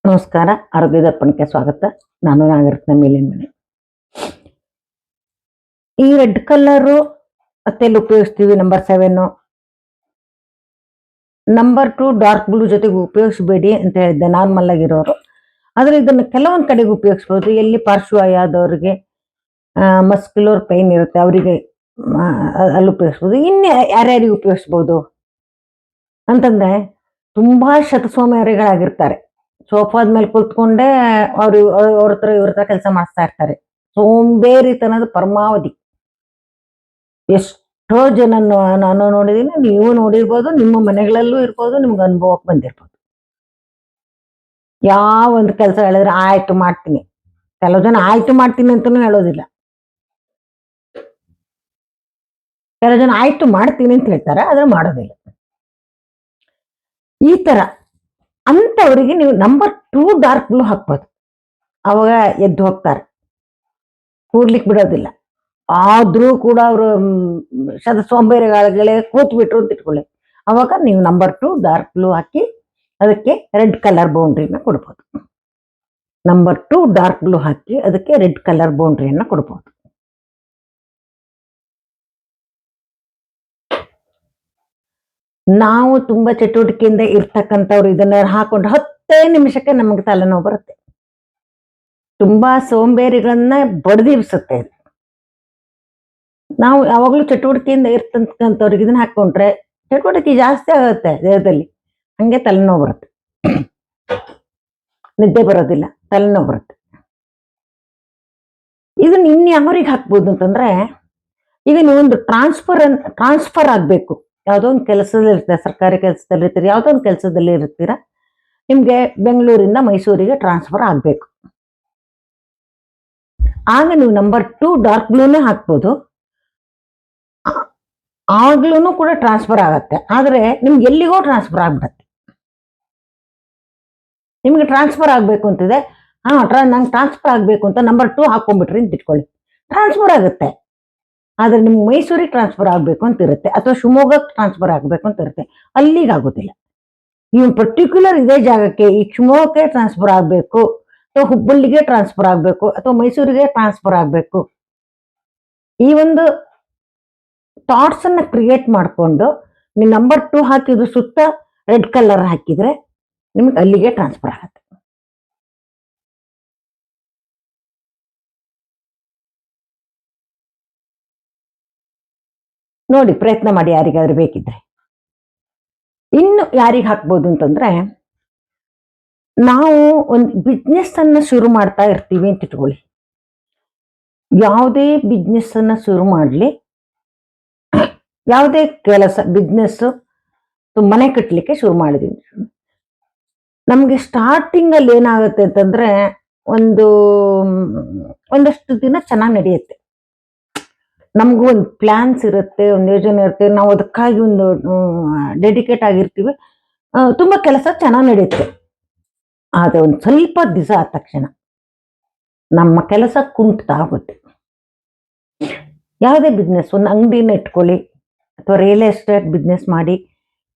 ನಮಸ್ಕಾರ, ಆರೋಗ್ಯ ದರ್ಪಣಕ್ಕೆ ಸ್ವಾಗತ. ನಾನು ನಾಗರತ್ನ ಮೇಲಿನ. ಈ ರೆಡ್ ಕಲರು ಮತ್ತೆ ಉಪಯೋಗಿಸ್ತೀವಿ. ನಂಬರ್ 7, ನಂಬರ್ 2 ಡಾರ್ಕ್ ಬ್ಲೂ ಜೊತೆಗೆ ಉಪಯೋಗಿಸಬೇಡಿ ಅಂತ ಹೇಳಿದ್ದೆ ನಾರ್ಮಲ್ ಆಗಿರೋರು. ಆದ್ರೆ ಇದನ್ನು ಕೆಲವೊಂದು ಕಡೆಗೆ ಉಪಯೋಗಿಸ್ಬೋದು. ಎಲ್ಲಿ ಪಾರ್ಶ್ವವಾಯು ಆದವ್ರಿಗೆ, ಮಸ್ಕ್ಯುಲರ್ ಪೈನ್ ಇರುತ್ತೆ ಅವರಿಗೆ ಅಲ್ಲಿ ಉಪಯೋಗಿಸ್ಬೋದು. ಇನ್ನು ಯಾರ್ಯಾರಿಗೆ ಉಪಯೋಗಿಸ್ಬೋದು ಅಂತಂದ್ರೆ, ತುಂಬಾ ಶತಸೋಮೇರಿಗಳಾಗಿರ್ತಾರೆ. ಸೋಫಾದ ಮೇಲೆ ಕುತ್ಕೊಂಡೆ ಅವ್ರ ಹತ್ರ ಇವ್ರ ಹತ್ರ ಕೆಲಸ ಮಾಡಿಸ್ತಾ ಇರ್ತಾರೆ. ಸೋಂಬೇರಿತನದ ಪರಮಾವಧಿ. ಎಷ್ಟೋ ಜನ ನಾನು ನೋಡಿದೀನಿ, ನೀವು ನೋಡಿರ್ಬೋದು, ನಿಮ್ಮ ಮನೆಗಳಲ್ಲೂ ಇರ್ಬೋದು, ನಿಮ್ಗೆ ಅನುಭವಕ್ಕೆ ಬಂದಿರ್ಬೋದು. ಯಾವ ಒಂದು ಕೆಲಸ ಹೇಳಿದ್ರೆ ಆಯ್ತು ಮಾಡ್ತೀನಿ. ಕೆಲವು ಜನ ಆಯ್ತು ಮಾಡ್ತೀನಿ ಅಂತಾನು ಹೇಳೋದಿಲ್ಲ. ಕೆಲವು ಜನ ಆಯ್ತು ಮಾಡ್ತೀನಿ ಅಂತ ಹೇಳ್ತಾರೆ, ಆದ್ರೆ ಮಾಡೋದಿಲ್ಲ. ಈ ತರ ಅಂತವರಿಗೆ ನೀವು ನಂಬರ್ 2 ಡಾರ್ಕ್ ಬ್ಲೂ ಹಾಕ್ಬೋದು. ಅವಾಗ ಎದ್ದು ಹೋಗ್ತಾರೆ, ಕೂರ್ಲಿಕ್ಕೆ ಬಿಡೋದಿಲ್ಲ. ಆದ್ರೂ ಕೂಡ ಅವರು ಸೋಂಬೇರಿಗಳೇ ಕೂತ್ ಬಿಟ್ರು ಅಂತ ಇಟ್ಕೊಳ್ಳಿ. ಅವಾಗ ನೀವು ನಂಬರ್ 2 ಡಾರ್ಕ್ ಬ್ಲೂ ಹಾಕಿ ಅದಕ್ಕೆ ರೆಡ್ ಕಲರ್ ಬೌಂಡ್ರಿನ ಕೊಡ್ಬೋದು. ನಂಬರ್ 2 ಡಾರ್ಕ್ ಬ್ಲೂ ಹಾಕಿ ಅದಕ್ಕೆ ರೆಡ್ ಕಲರ್ ಬೌಂಡ್ರಿಯನ್ನ ಕೊಡ್ಬೋದು. ನಾವು ತುಂಬಾ ಚಟುವಟಿಕೆಯಿಂದ ಇರ್ತಕ್ಕಂಥವ್ರು ಇದನ್ನ ಹಾಕೊಂಡು 10 ನಿಮಿಷಕ್ಕೆ ನಮಗೆ ತಲೆನೋವು ಬರುತ್ತೆ. ತುಂಬಾ ಸೋಂಬೇರಿಗಳನ್ನ ಬಡ್ದಿರಿಸುತ್ತೆ. ನಾವು ಯಾವಾಗ್ಲೂ ಚಟುವಟಿಕೆಯಿಂದ ಇರ್ತಕ್ಕಂಥವ್ರಿಗೆ ಇದನ್ನ ಹಾಕೊಂಡ್ರೆ ಚಟುವಟಿಕೆ ಜಾಸ್ತಿ ಆಗುತ್ತೆ ದೇಹದಲ್ಲಿ. ಹಂಗೆ ತಲೆನೋವು ಬರುತ್ತೆ, ನಿದ್ದೆ ಬರೋದಿಲ್ಲ, ತಲೆನೋವು ಬರುತ್ತೆ. ಇದನ್ನ ಇನ್ಯಾವ್ರಿಗೆ ಹಾಕ್ಬೋದು ಅಂತಂದ್ರೆ, ಈಗ ನೀವೊಂದು ಟ್ರಾನ್ಸ್ಫರ್ ಆಗ್ಬೇಕು. ಯಾವುದೋ ಒಂದು ಕೆಲಸದಲ್ಲಿ ಇರ್ತೀರ, ಸರ್ಕಾರಿ ಕೆಲಸದಲ್ಲಿ ಇರ್ತೀರ, ಯಾವುದೋ ಒಂದು ಕೆಲಸದಲ್ಲಿ ಇರ್ತೀರ, ನಿಮ್ಗೆ ಬೆಂಗಳೂರಿಂದ ಮೈಸೂರಿಗೆ ಟ್ರಾನ್ಸ್ಫರ್ ಆಗ್ಬೇಕು. ಆಗ ನೀವು ನಂಬರ್ 2 ಡಾರ್ಕ್ ಬ್ಲೂನೇ ಹಾಕ್ಬೋದು. ಆಗ್ಲೂ ಕೂಡ ಟ್ರಾನ್ಸ್ಫರ್ ಆಗತ್ತೆ. ಆದ್ರೆ ನಿಮ್ಗೆ ಎಲ್ಲಿಗೋ ಟ್ರಾನ್ಸ್ಫರ್ ಆಗ್ಬಿಡತ್ತೆ. ನಿಮ್ಗೆ ಟ್ರಾನ್ಸ್ಫರ್ ಆಗ್ಬೇಕು ಅಂತಿದೆ, ನಂಗೆ ಟ್ರಾನ್ಸ್ಫರ್ ಆಗ್ಬೇಕು ಅಂತ ನಂಬರ್ 2 ಹಾಕೊಂಡ್ಬಿಟ್ರಿ ಅಂತ ಇಟ್ಕೊಳ್ಳಿ, ಟ್ರಾನ್ಸ್ಫರ್ ಆಗುತ್ತೆ. ಆದ್ರೆ ನಿಮ್ಗೆ ಮೈಸೂರಿಗೆ ಟ್ರಾನ್ಸ್ಫರ್ ಆಗ್ಬೇಕು ಅಂತ ಇರುತ್ತೆ, ಅಥವಾ ಶಿವಮೊಗ್ಗಕ್ಕೆ ಟ್ರಾನ್ಸ್ಫರ್ ಆಗ್ಬೇಕು ಅಂತ ಇರುತ್ತೆ, ಅಲ್ಲಿಗೆ ಆಗೋದಿಲ್ಲ. ನೀವು ಪರ್ಟಿಕ್ಯುಲರ್ ಇದೇ ಜಾಗಕ್ಕೆ, ಈ ಶಿವಮೊಗ್ಗಕ್ಕೆ ಟ್ರಾನ್ಸ್ಫರ್ ಆಗ್ಬೇಕು, ಅಥವಾ ಹುಬ್ಬಳ್ಳಿಗೆ ಟ್ರಾನ್ಸ್ಫರ್ ಆಗ್ಬೇಕು, ಅಥವಾ ಮೈಸೂರಿಗೆ ಟ್ರಾನ್ಸ್ಫರ್ ಆಗ್ಬೇಕು, ಈ ಒಂದು ಥಾಟ್ಸ್ ಅನ್ನ ಕ್ರಿಯೇಟ್ ಮಾಡಿಕೊಂಡು ನೀವು ನಂಬರ್ 2 ಹಾಕಿದ್ರು ಸುತ್ತ ರೆಡ್ ಕಲರ್ ಹಾಕಿದ್ರೆ ನಿಮ್ಗೆ ಅಲ್ಲಿಗೆ ಟ್ರಾನ್ಸ್ಫರ್ ಆಗುತ್ತೆ. ನೋಡಿ, ಪ್ರಯತ್ನ ಮಾಡಿ ಯಾರಿಗಾದ್ರೂ ಬೇಕಿದ್ರೆ. ಇನ್ನು ಯಾರಿಗೆ ಹಾಕ್ಬೋದು ಅಂತಂದ್ರೆ, ನಾವು ಒಂದು ಬಿಸ್ನೆಸ್ ಅನ್ನ ಶುರು ಮಾಡ್ತಾ ಇರ್ತೀವಿ ಅಂತ ಇಟ್ಕೊಳ್ಳಿ. ಯಾವುದೇ ಬಿಸ್ನೆಸ್ ಅನ್ನ ಶುರು ಮಾಡ್ಲಿ, ಯಾವುದೇ ಕೆಲಸ, ಬಿಸ್ನೆಸ್, ಮನೆ ಕಟ್ಟಲಿಕ್ಕೆ ಶುರು ಮಾಡಿದೀನಿ. ನಮ್ಗೆ ಸ್ಟಾರ್ಟಿಂಗ್ ಅಲ್ಲಿ ಏನಾಗುತ್ತೆ ಅಂತಂದ್ರೆ, ಒಂದಷ್ಟು ದಿನ ಚೆನ್ನಾಗಿ ನಡೆಯುತ್ತೆ. ನಮಗೂ ಒಂದು ಪ್ಲಾನ್ಸ್ ಇರುತ್ತೆ, ಒಂದು ಯೋಜನೆ ಇರುತ್ತೆ, ನಾವು ಅದಕ್ಕಾಗಿ ಒಂದು ಡೆಡಿಕೇಟ್ ಆಗಿರ್ತೀವಿ, ತುಂಬಾ ಕೆಲಸ ಚೆನ್ನಾಗಿ ನಡೆಯುತ್ತೆ. ಆದ್ರೆ ಒಂದು ಸ್ವಲ್ಪ ದಿವಸ ಆದ ತಕ್ಷಣ ನಮ್ಮ ಕೆಲಸ ಕುಂಟ್ತಾ ಆಗುತ್ತೆ. ಯಾವುದೇ ಬಿಸ್ನೆಸ್, ಒಂದು ಅಂಗಡಿನ ಇಟ್ಕೊಳ್ಳಿ, ಅಥವಾ ರಿಯಲ್ ಎಸ್ಟೇಟ್ ಬಿಸ್ನೆಸ್ ಮಾಡಿ,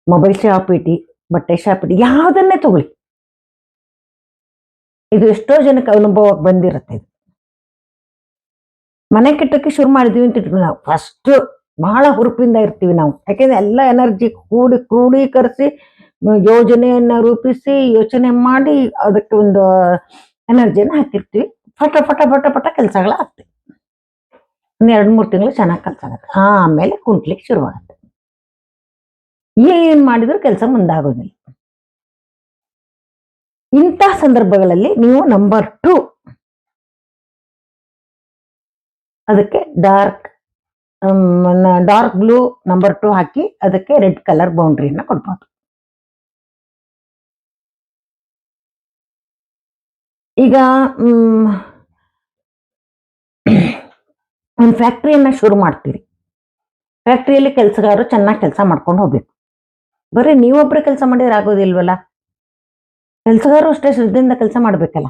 ಮೊಬೈಲ್ ಶಾಪ್ ಇಟ್ಟು, ಬಟ್ಟೆ ಶಾಪ್ ಇಟ್ಟು, ಯಾವುದನ್ನೇ ತಗೊಳ್ಳಿ, ಇದು ಎಷ್ಟೋ ಜನಕ್ಕೆ ಅನುಭವಕ್ಕೆ ಬಂದಿರುತ್ತೆ. ಇದು ಮನೆ ಕಟ್ಟಕ್ಕೆ ಶುರು ಮಾಡಿದೀವಿ ಅಂತ ಇಟ್ಕೊಳ್ಳಿ, ನಾವು ಫಸ್ಟ್ ಬಹಳ ಹುರುಪಿಂದ ಇರ್ತೀವಿ ನಾವು. ಯಾಕೆಂದ್ರೆ ಎಲ್ಲ ಎನರ್ಜಿ ಕ್ರೋಢೀಕರಿಸಿ ಯೋಜನೆಯನ್ನ ರೂಪಿಸಿ ಯೋಚನೆ ಮಾಡಿ ಅದಕ್ಕೆ ಒಂದು ಎನರ್ಜಿನ ಹಾಕಿರ್ತೀವಿ. ಫಟ ಫಟ ಫಟ ಫಟ ಕೆಲಸಗಳಾಗ್ತವೆ. 2-3 ತಿಂಗಳು ಚೆನ್ನಾಗಿ ಕೆಲಸ ಆಗುತ್ತೆ, ಆಮೇಲೆ ಕುಂಟ್ಲಿಕ್ಕೆ ಶುರುವಾಗುತ್ತೆ. ಏನ್ ಮಾಡಿದ್ರು ಕೆಲಸ ಮುಂದಾಗೋದಿಲ್ಲ. ಇಂಥ ಸಂದರ್ಭಗಳಲ್ಲಿ ನೀವು ನಂಬರ್ 2 ಅದಕ್ಕೆ ಡಾರ್ಕ್ ಬ್ಲೂ ನಂಬರ್ 2 ಹಾಕಿ ಅದಕ್ಕೆ ರೆಡ್ ಕಲರ್ ಬೌಂಡ್ರಿಯನ್ನ ಕೊಡ್ಬೋದು. ಈಗ ಒಂದು ಫ್ಯಾಕ್ಟ್ರಿಯನ್ನ ಶುರು ಮಾಡ್ತೀರಿ. ಫ್ಯಾಕ್ಟ್ರಿಯಲ್ಲಿ ಕೆಲಸಗಾರರು ಚೆನ್ನಾಗಿ ಕೆಲಸ ಮಾಡ್ಕೊಂಡು ಹೋಗ್ಬೇಕು. ಬರೀ ನೀವೊಬ್ಬರೇ ಕೆಲಸ ಮಾಡಿದ್ರೆ ಆಗೋದಿಲ್ವಲ್ಲ, ಕೆಲಸಗಾರರು ಅಷ್ಟೇ ಶ್ರದ್ಧೆಯಿಂದ ಕೆಲಸ ಮಾಡ್ಬೇಕಲ್ಲ.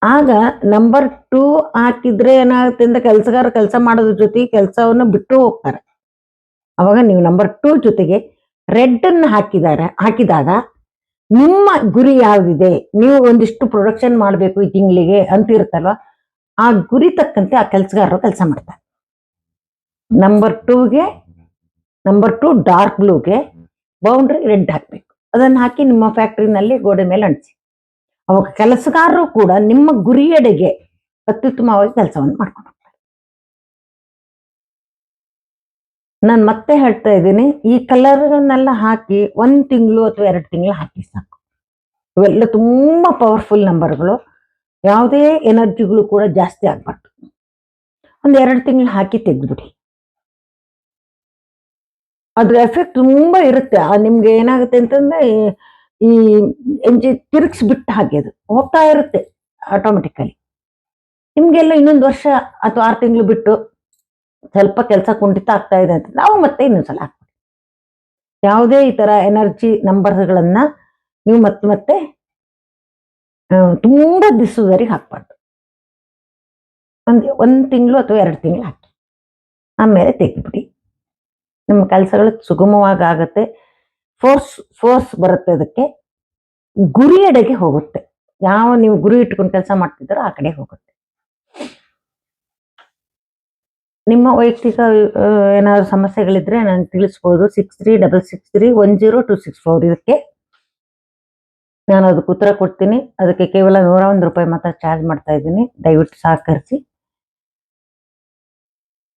ಆಗ ನಂಬರ್ 2 ಹಾಕಿದ್ರೆ ಏನಾಗುತ್ತೆ ಅಂದ್ರೆ, ಕೆಲಸಗಾರ ಕೆಲಸ ಮಾಡೋದ್ರ ಜೊತೆ ಕೆಲಸವನ್ನು ಬಿಟ್ಟು ಹೋಗ್ತಾರೆ. ಅವಾಗ ನೀವು ನಂಬರ್ 2 ಜೊತೆಗೆ ರೆಡ್ ಅನ್ನು ಹಾಕಿದಾಗ ನಿಮ್ಮ ಗುರಿ ಯಾವ್ದಿದೆ, ನೀವು ಒಂದಿಷ್ಟು ಪ್ರೊಡಕ್ಷನ್ ಮಾಡಬೇಕು ಈ ತಿಂಗಳಿಗೆ ಅಂತ ಇರುತ್ತಲ್ವಾ, ಆ ಗುರಿ ತಕ್ಕಂತೆ ಆ ಕೆಲಸಗಾರರು ಕೆಲಸ ಮಾಡ್ತಾರೆ. ನಂಬರ್ 2 ಡಾರ್ಕ್ ಬ್ಲೂಗೆ ಬೌಂಡ್ರಿ ರೆಡ್ ಹಾಕ್ಬೇಕು. ಅದನ್ನ ಹಾಕಿ ನಿಮ್ಮ ಫ್ಯಾಕ್ಟ್ರಿನಲ್ಲಿ ಗೋಡೆ ಮೇಲೆ ಅಂಟಿಸಿ. ಅವಾಗ ಕೆಲಸಗಾರರು ಕೂಡ ನಿಮ್ಮ ಗುರಿಯೆಡೆಗೆ ಅತ್ಯುತ್ತಮವಾಗಿ ಕೆಲಸವನ್ನು ಮಾಡ್ಕೊಂಡು ಹೋಗ್ತಾರೆ. ನಾನು ಮತ್ತೆ ಹೇಳ್ತಾ ಇದ್ದೀನಿ, ಈ ಕಲರ್ನೆಲ್ಲ ಹಾಕಿ 1 ತಿಂಗಳು ಅಥವಾ 2 ತಿಂಗಳು ಹಾಕಿ ಸಾಕು. ಇವೆಲ್ಲ ತುಂಬಾ ಪವರ್ಫುಲ್ ನಂಬರ್ಗಳು. ಯಾವುದೇ ಎನರ್ಜಿಗಳು ಕೂಡ ಜಾಸ್ತಿ ಆಗ್ಬಾರ್ದು. 1-2 ತಿಂಗಳು ಹಾಕಿ ತೆಗೆದ್ಬಿಡಿ. ಅದ್ರ ಎಫೆಕ್ಟ್ ತುಂಬಾ ಇರುತ್ತೆ. ನಿಮ್ಗೆ ಏನಾಗುತ್ತೆ ಅಂತಂದ್ರೆ ಈ ಎಂಜಿ ತಿರುಗಿಸ್ಬಿಟ್ಟು ಹಾಗೆ ಅದು ಹೋಗ್ತಾ ಇರುತ್ತೆ ಆಟೋಮೆಟಿಕಲಿ. ನಿಮ್ಗೆಲ್ಲ ಇನ್ನೊಂದು ವರ್ಷ ಅಥವಾ 6 ತಿಂಗಳು ಬಿಟ್ಟು ಸ್ವಲ್ಪ ಕೆಲಸ ಕುಂಠಿತ ಆಗ್ತಾ ಇದೆ ಅಂತ ನಾವು ಮತ್ತೆ ಇನ್ನೊಂದ್ಸಲ ಹಾಕ್ತೀವಿ. ಯಾವುದೇ ಈ ತರ ಎನರ್ಜಿ ನಂಬರ್ಸ್ಗಳನ್ನ ನೀವು ಮತ್ತೆ ತುಂಬಾ ದಿವಸದವರೆಗೆ ಹಾಕ್ಬಾರ್ದು. ಒಂದು ತಿಂಗಳು ಅಥವಾ 2 ತಿಂಗಳು ಹಾಕಿ ಆಮೇಲೆ ತೆಗಿಬಿಡಿ. ನಿಮ್ಮ ಕೆಲಸಗಳು ಸುಗಮವಾಗಿ ಆಗುತ್ತೆ. ಫೋರ್ಸ್ ಬರುತ್ತೆ. ಅದಕ್ಕೆ ಗುರಿಯೆಡೆಗೆ ಹೋಗುತ್ತೆ. ಯಾವ ನೀವು ಗುರಿ ಇಟ್ಕೊಂಡು ಕೆಲಸ ಮಾಡ್ತಿದ್ದಾರೋ ಆ ಕಡೆ ಹೋಗುತ್ತೆ. ನಿಮ್ಮ ವೈಯಕ್ತಿಕ ಏನಾದ್ರು ಸಮಸ್ಯೆಗಳಿದ್ರೆ ನನಗೆ ತಿಳಿಸ್ಬೋದು. 6366310264 ಇದಕ್ಕೆ ನಾನು ಅದಕ್ಕೆ ಉತ್ತರ ಕೊಡ್ತೀನಿ. ಅದಕ್ಕೆ ಕೇವಲ 101 ರೂಪಾಯಿ ಮಾತ್ರ ಚಾರ್ಜ್ ಮಾಡ್ತಾ ಇದ್ದೀನಿ. ದಯವಿಟ್ಟು ಸಹಕರಿಸಿ.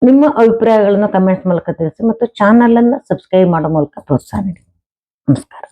ನಿಮ್ಮ ಅಭಿಪ್ರಾಯಗಳನ್ನು ಕಮೆಂಟ್ಸ್ ಮೂಲಕ ತಿಳಿಸಿ ಮತ್ತು ಚಾನಲ್ ಅನ್ನು ಸಬ್ಸ್ಕ್ರೈಬ್ ಮಾಡೋ ಮೂಲಕ ಪ್ರೋತ್ಸಾಹ ನೀಡಿ. ನಮಸ್ಕಾರ.